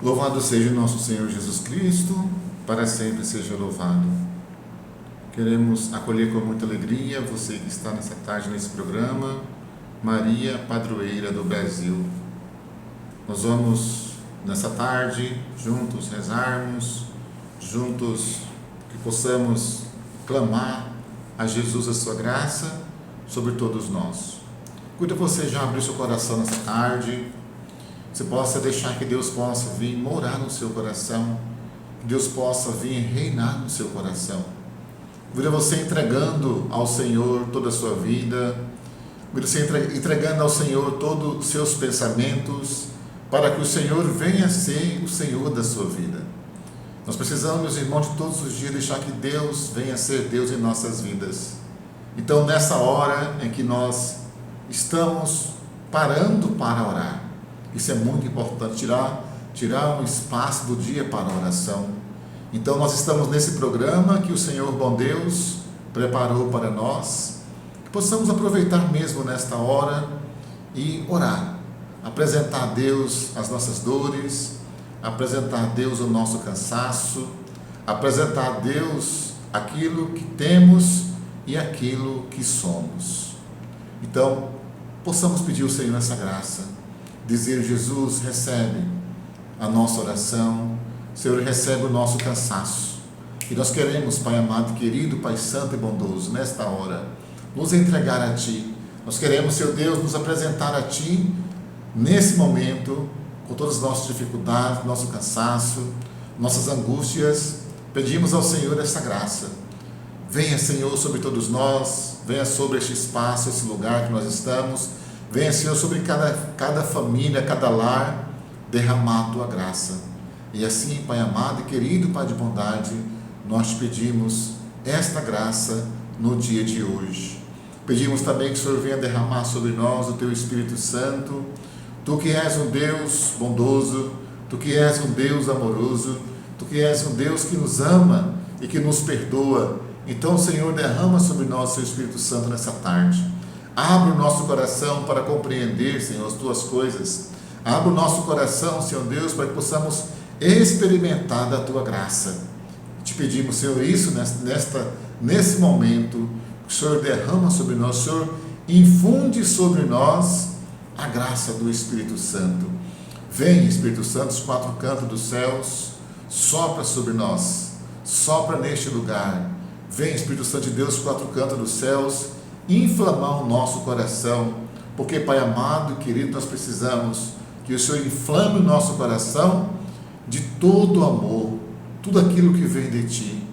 Louvado seja o nosso Senhor Jesus Cristo, para sempre seja louvado. Queremos acolher com muita alegria você que está nessa tarde nesse programa, Maria, Padroeira do Brasil. Nós vamos, nessa tarde, juntos rezarmos, juntos que possamos clamar a Jesus a sua graça sobre todos nós. Cuida você já abrir seu coração nessa tarde, você possa deixar que Deus possa vir morar no seu coração, que Deus possa vir reinar no seu coração. Cuida você entregando ao Senhor toda a sua vida, cuida você entregando ao Senhor todos os seus pensamentos, para que o Senhor venha ser o Senhor da sua vida. Nós precisamos, meus irmãos, de todos os dias deixar que Deus venha ser Deus em nossas vidas. Então, nessa hora em que nós estamos parando para orar, isso é muito importante, tirar um espaço do dia para a oração. Então, nós estamos nesse programa que o Senhor, bom Deus, preparou para nós, que possamos aproveitar mesmo nesta hora e orar, apresentar a Deus as nossas dores, apresentar a Deus o nosso cansaço, apresentar a Deus aquilo que temos e aquilo que somos. Então, possamos pedir ao Senhor essa graça, dizer: Jesus, recebe a nossa oração, Senhor, recebe o nosso cansaço. E nós queremos, Pai amado, querido, Pai santo e bondoso, nesta hora, nos entregar a Ti. Nós queremos, Senhor Deus, nos apresentar a Ti nesse momento, com todas as nossas dificuldades, nosso cansaço, nossas angústias. Pedimos ao Senhor essa graça. Venha, Senhor, sobre todos nós, venha sobre este espaço, esse lugar que nós estamos, venha, Senhor, sobre cada família, cada lar, derramar a Tua graça. E assim, Pai amado e querido Pai de bondade, nós te pedimos esta graça no dia de hoje. Pedimos também que o Senhor venha derramar sobre nós o Teu Espírito Santo, Tu que és um Deus bondoso, Tu que és um Deus amoroso, Tu que és um Deus que nos ama e que nos perdoa. Então, Senhor, derrama sobre nós o Seu Espírito Santo nessa tarde. Abre o nosso coração para compreender, Senhor, as Tuas coisas. Abre o nosso coração, Senhor Deus, para que possamos experimentar da Tua graça. Te pedimos, Senhor, isso nesse momento, que o Senhor derrama sobre nós, o Senhor infunde sobre nós a graça do Espírito Santo. Vem, Espírito Santo, os quatro cantos dos céus, sopra sobre nós, sopra neste lugar. Vem, Espírito Santo de Deus, os quatro cantos dos céus, inflamar o nosso coração, porque, Pai amado e querido, nós precisamos que o Senhor inflame o nosso coração de todo amor, tudo aquilo que vem de Ti.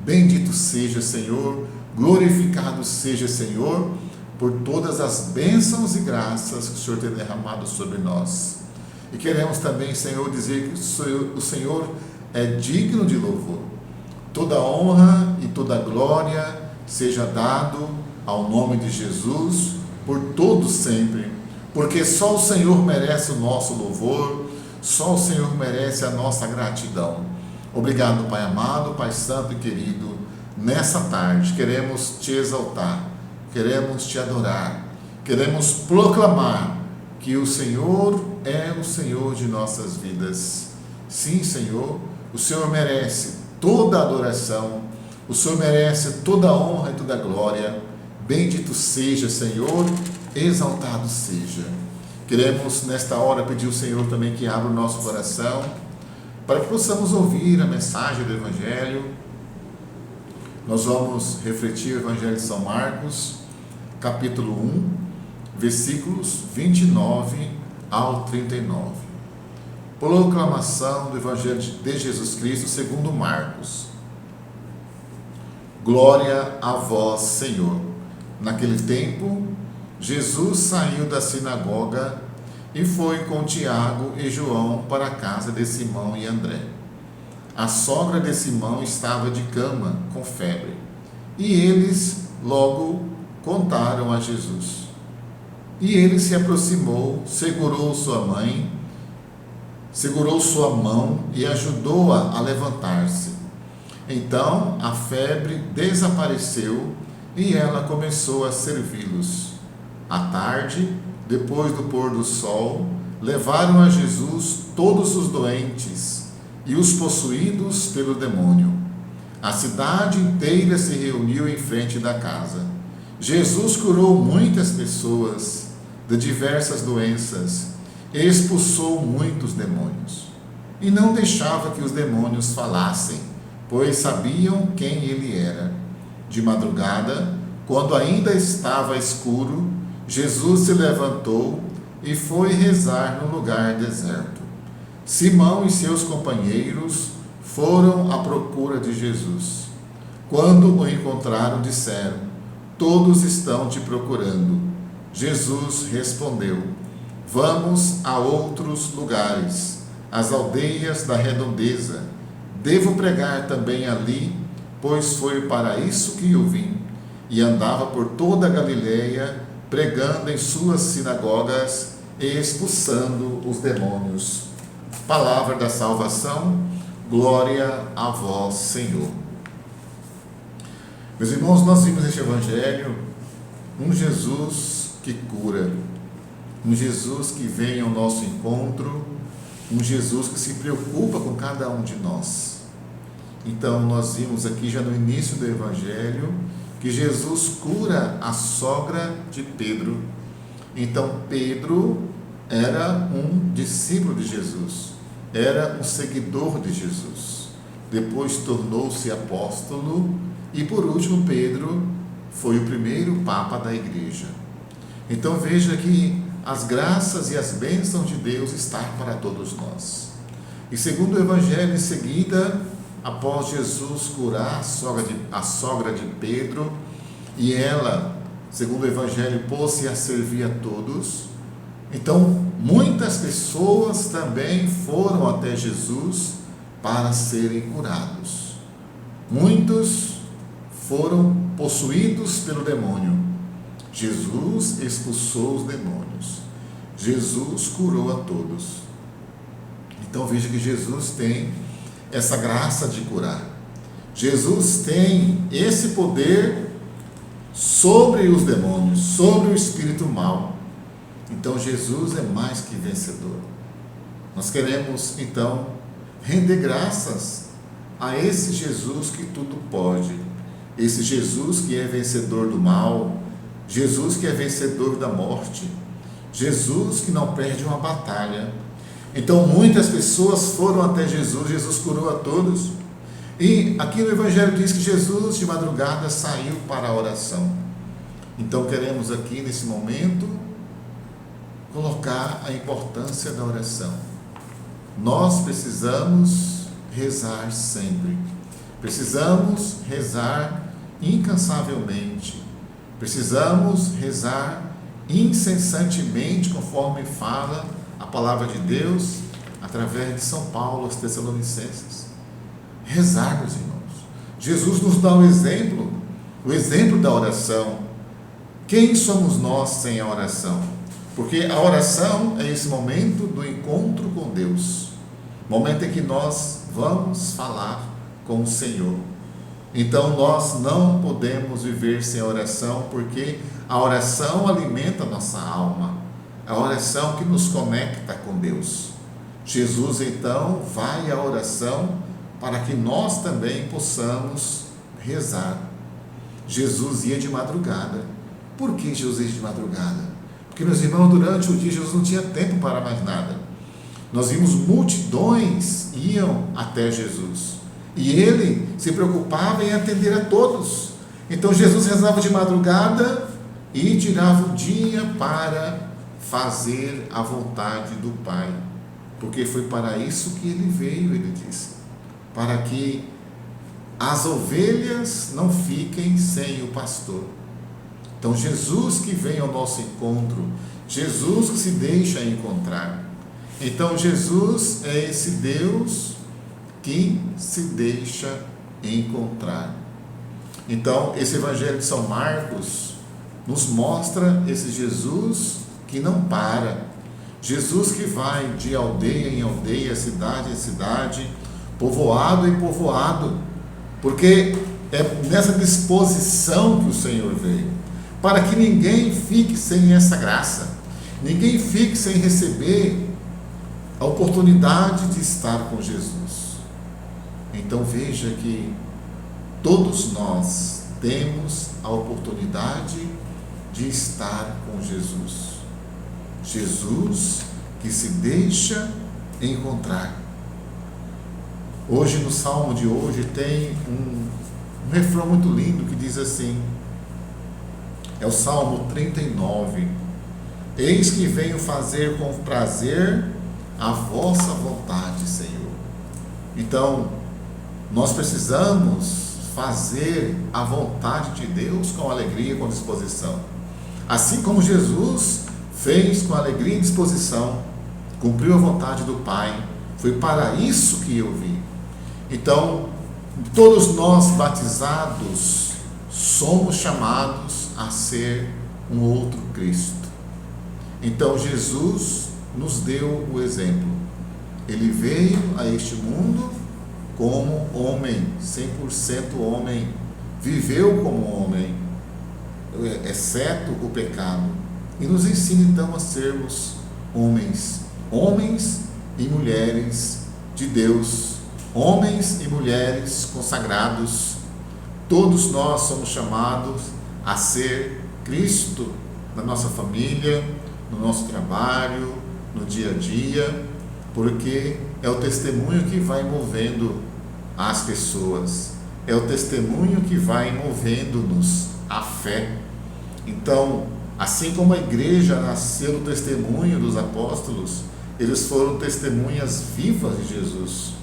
Bendito seja, Senhor, glorificado seja, Senhor, por todas as bênçãos e graças que o Senhor tem derramado sobre nós. E queremos também, Senhor, dizer que o Senhor é digno de louvor. Toda honra e toda glória seja dado ao nome de Jesus por todos sempre, porque só o Senhor merece o nosso louvor, só o Senhor merece a nossa gratidão. Obrigado, Pai amado, Pai santo e querido. Nessa tarde queremos Te exaltar, queremos Te adorar, queremos proclamar que o Senhor é o Senhor de nossas vidas. Sim, Senhor, o Senhor merece toda a adoração, o Senhor merece toda a honra e toda a glória. Bendito seja, Senhor, exaltado seja. Queremos nesta hora pedir ao Senhor também que abra o nosso coração, para que possamos ouvir a mensagem do Evangelho. Nós vamos refletir o Evangelho de São Marcos, capítulo 1, versículos 29 ao 39. Proclamação do Evangelho de Jesus Cristo segundo Marcos. Glória a vós, Senhor. Naquele tempo, Jesus saiu da sinagoga e foi com Tiago e João para a casa de Simão e André. A sogra de Simão estava de cama, com febre, e eles logo contaram a Jesus. E ele se aproximou, segurou sua mão e ajudou-a a levantar-se. Então a febre desapareceu e ela começou a servi-los. À tarde, depois do pôr do sol, levaram a Jesus todos os doentes e os possuídos pelo demônio. A cidade inteira se reuniu em frente da casa. Jesus curou muitas pessoas de diversas doenças e expulsou muitos demônios. E não deixava que os demônios falassem, pois sabiam quem ele era. De madrugada, quando ainda estava escuro, Jesus se levantou e foi rezar no lugar deserto. Simão e seus companheiros foram à procura de Jesus. Quando o encontraram, disseram: todos estão te procurando. Jesus respondeu: vamos a outros lugares, às aldeias da redondeza. Devo pregar também ali, pois foi para isso que eu vim. E andava por toda a Galileia, pregando em suas sinagogas e expulsando os demônios. Palavra da salvação, glória a vós, Senhor. Meus irmãos, nós vimos neste Evangelho um Jesus que cura, um Jesus que vem ao nosso encontro, um Jesus que se preocupa com cada um de nós. Então, nós vimos aqui já no início do Evangelho que Jesus cura a sogra de Pedro. Então, Pedro era um discípulo de Jesus, era um seguidor de Jesus. Depois tornou-se apóstolo e, por último, Pedro foi o primeiro papa da igreja. Então, veja que as graças e as bênçãos de Deus estão para todos nós. E segundo o Evangelho, em seguida, após Jesus curar a sogra de Pedro, e ela, segundo o Evangelho, pôs-se a servir a todos, então muitas pessoas também foram até Jesus para serem curados. Muitos foram possuídos pelo demônio. Jesus expulsou os demônios. Jesus curou a todos. Então veja que Jesus tem essa graça de curar. Jesus tem esse poder sobre os demônios, sobre o espírito mau. Então Jesus é mais que vencedor. Nós queremos então render graças a esse Jesus que tudo pode, esse Jesus que é vencedor do mal, Jesus que é vencedor da morte, Jesus que não perde uma batalha. Então muitas pessoas foram até Jesus, Jesus curou a todos. E aqui no Evangelho diz que Jesus de madrugada saiu para a oração. Então queremos aqui nesse momento colocar a importância da oração. Nós precisamos rezar sempre, precisamos rezar incansavelmente, precisamos rezar incessantemente, conforme fala a palavra de Deus através de São Paulo aos Tessalonicenses. Rezar, meus irmãos. Jesus nos dá o exemplo da oração. Quem somos nós sem a oração? Porque a oração é esse momento do encontro com Deus, momento em que nós vamos falar com o Senhor. Então nós não podemos viver sem a oração, porque a oração alimenta a nossa alma, a oração que nos conecta com Deus. Jesus então vai à oração para que nós também possamos rezar. Jesus ia de madrugada. Por que Jesus ia de madrugada? Porque, meus irmãos, durante o dia Jesus não tinha tempo para mais nada. Nós vimos multidões iam até Jesus e ele se preocupava em atender a todos. Então Jesus rezava de madrugada e tirava o dia para fazer a vontade do Pai, porque foi para isso que ele veio, ele disse, para que as ovelhas não fiquem sem o pastor. Então Jesus que vem ao nosso encontro, Jesus que se deixa encontrar. Então Jesus é esse Deus que se deixa encontrar. Então esse Evangelho de São Marcos nos mostra esse Jesus que não para, Jesus que vai de aldeia em aldeia, cidade em cidade, povoado em povoado, porque é nessa disposição que o Senhor veio, para que ninguém fique sem essa graça, ninguém fique sem receber a a oportunidade de estar com Jesus. Então veja que todos nós temos a oportunidade de estar com Jesus. Jesus que se deixa encontrar. Hoje, no Salmo de hoje, tem um refrão muito lindo que diz assim, é o Salmo 39, eis que venho fazer com prazer a vossa vontade, Senhor. Então, nós precisamos fazer a vontade de Deus com alegria e com disposição. Assim como Jesus fez com alegria e disposição, cumpriu a vontade do Pai, foi para isso que eu vim. Então, todos nós batizados somos chamados a ser um outro Cristo. Então, Jesus nos deu o exemplo. Ele veio a este mundo como homem, 100% homem, viveu como homem, exceto o pecado, e nos ensina então a sermos homens e mulheres de Deus, homens e mulheres consagrados. Todos nós somos chamados a ser Cristo na nossa família, no nosso trabalho, no dia a dia, porque é o testemunho que vai movendo as pessoas, é o testemunho que vai movendo-nos à fé. Então, assim como a igreja nasceu do testemunho dos apóstolos, eles foram testemunhas vivas de Jesus.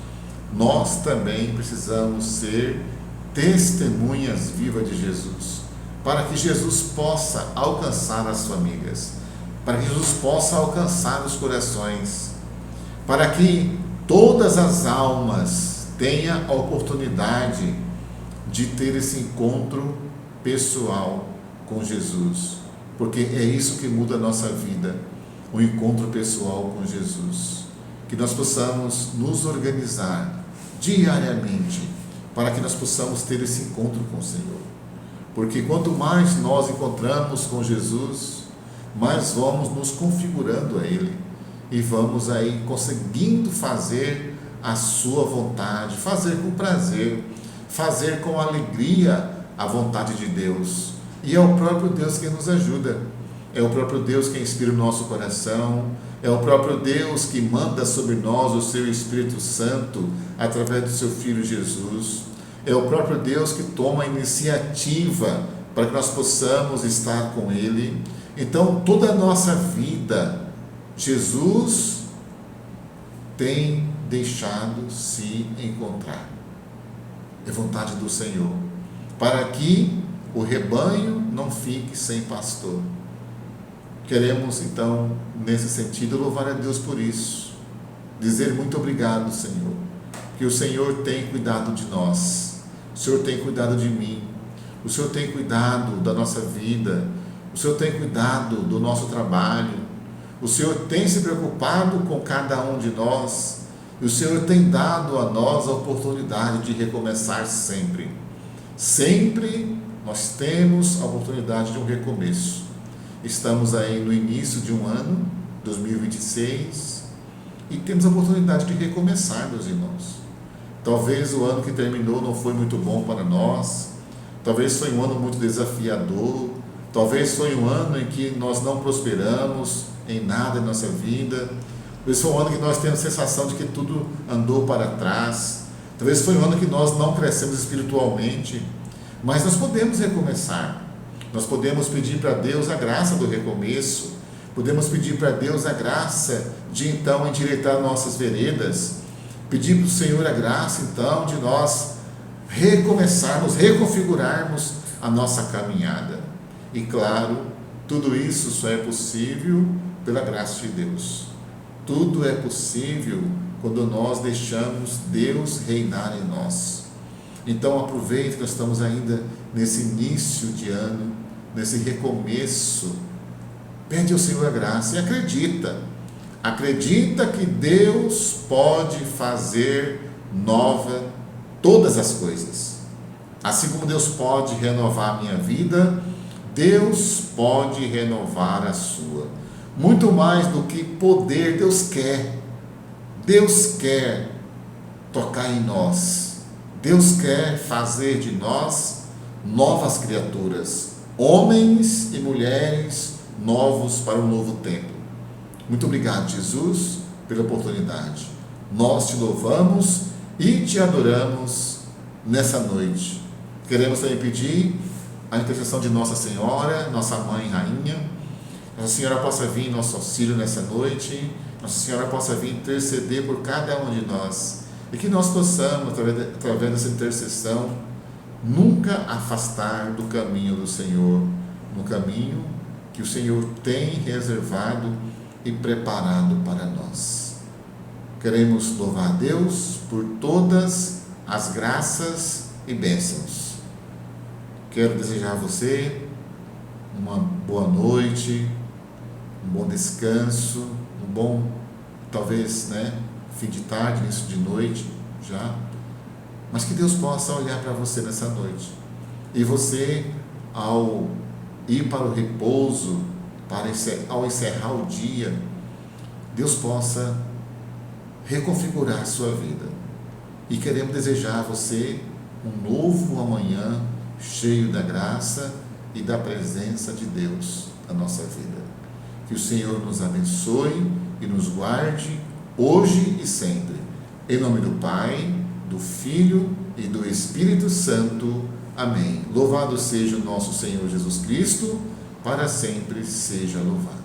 Nós também precisamos ser testemunhas vivas de Jesus, para que Jesus possa alcançar as famílias, para que Jesus possa alcançar os corações, para que todas as almas tenham a oportunidade de ter esse encontro pessoal com Jesus, porque é isso que muda a nossa vida, o encontro pessoal com Jesus. Que nós possamos nos organizar diariamente para que nós possamos ter esse encontro com o Senhor, porque quanto mais nós encontramos com Jesus, mais vamos nos configurando a Ele e vamos aí conseguindo fazer a sua vontade, fazer com prazer, fazer com alegria a vontade de Deus. E é o próprio Deus que nos ajuda, é o próprio Deus que inspira o nosso coração, é o próprio Deus que manda sobre nós o seu Espírito Santo através do seu Filho Jesus, é o próprio Deus que toma a iniciativa para que nós possamos estar com Ele. Então, toda a nossa vida, Jesus tem deixado se encontrar. É vontade do Senhor, para que o rebanho não fique sem pastor. Queremos então, nesse sentido, louvar a Deus por isso, dizer muito obrigado, Senhor, que o Senhor tem cuidado de nós, o Senhor tem cuidado de mim, o Senhor tem cuidado da nossa vida, o Senhor tem cuidado do nosso trabalho, o Senhor tem se preocupado com cada um de nós, e o Senhor tem dado a nós a oportunidade de recomeçar sempre. Sempre nós temos a oportunidade de um recomeço. Estamos aí no início de um ano, 2026, e temos a oportunidade de recomeçar, meus irmãos. Talvez o ano que terminou não foi muito bom para nós, talvez foi um ano muito desafiador, talvez foi um ano em que nós não prosperamos em nada em nossa vida, talvez foi um ano que nós temos a sensação de que tudo andou para trás, talvez foi um ano que nós não crescemos espiritualmente, mas nós podemos recomeçar. Nós podemos pedir para Deus a graça do recomeço, podemos pedir para Deus a graça de então endireitar nossas veredas, pedir para o Senhor a graça então de nós recomeçarmos, reconfigurarmos a nossa caminhada. E claro, tudo isso só é possível pela graça de Deus. Tudo é possível quando nós deixamos Deus reinar em nós. Então aproveite que nós estamos ainda nesse início de ano, nesse recomeço, pede ao Senhor a graça e acredita que Deus pode fazer nova todas as coisas. Assim como Deus pode renovar a minha vida, Deus pode renovar a sua. Muito mais do que poder, Deus quer. Deus quer tocar em nós. Deus quer fazer de nós novas criaturas, homens e mulheres novos para um novo tempo. Muito obrigado, Jesus, pela oportunidade. Nós te louvamos e te adoramos nessa noite. Queremos também pedir a intercessão de Nossa Senhora, nossa Mãe Rainha. Nossa Senhora possa vir em nosso auxílio nessa noite. Nossa Senhora possa vir interceder por cada um de nós. E que nós possamos, através dessa intercessão, nunca afastar do caminho do Senhor, no caminho que o Senhor tem reservado e preparado para nós. Queremos louvar a Deus por todas as graças e bênçãos. Quero desejar a você uma boa noite, um bom descanso, um bom, talvez, fim de tarde, início de noite já, mas que Deus possa olhar para você nessa noite e você, ao ir para o repouso, ao encerrar o dia, Deus possa reconfigurar a sua vida. E queremos desejar a você um novo amanhã cheio da graça e da presença de Deus na nossa vida. Que o Senhor nos abençoe e nos guarde hoje e sempre. Em nome do Pai, do Filho e do Espírito Santo. Amém. Louvado seja o nosso Senhor Jesus Cristo, para sempre seja louvado.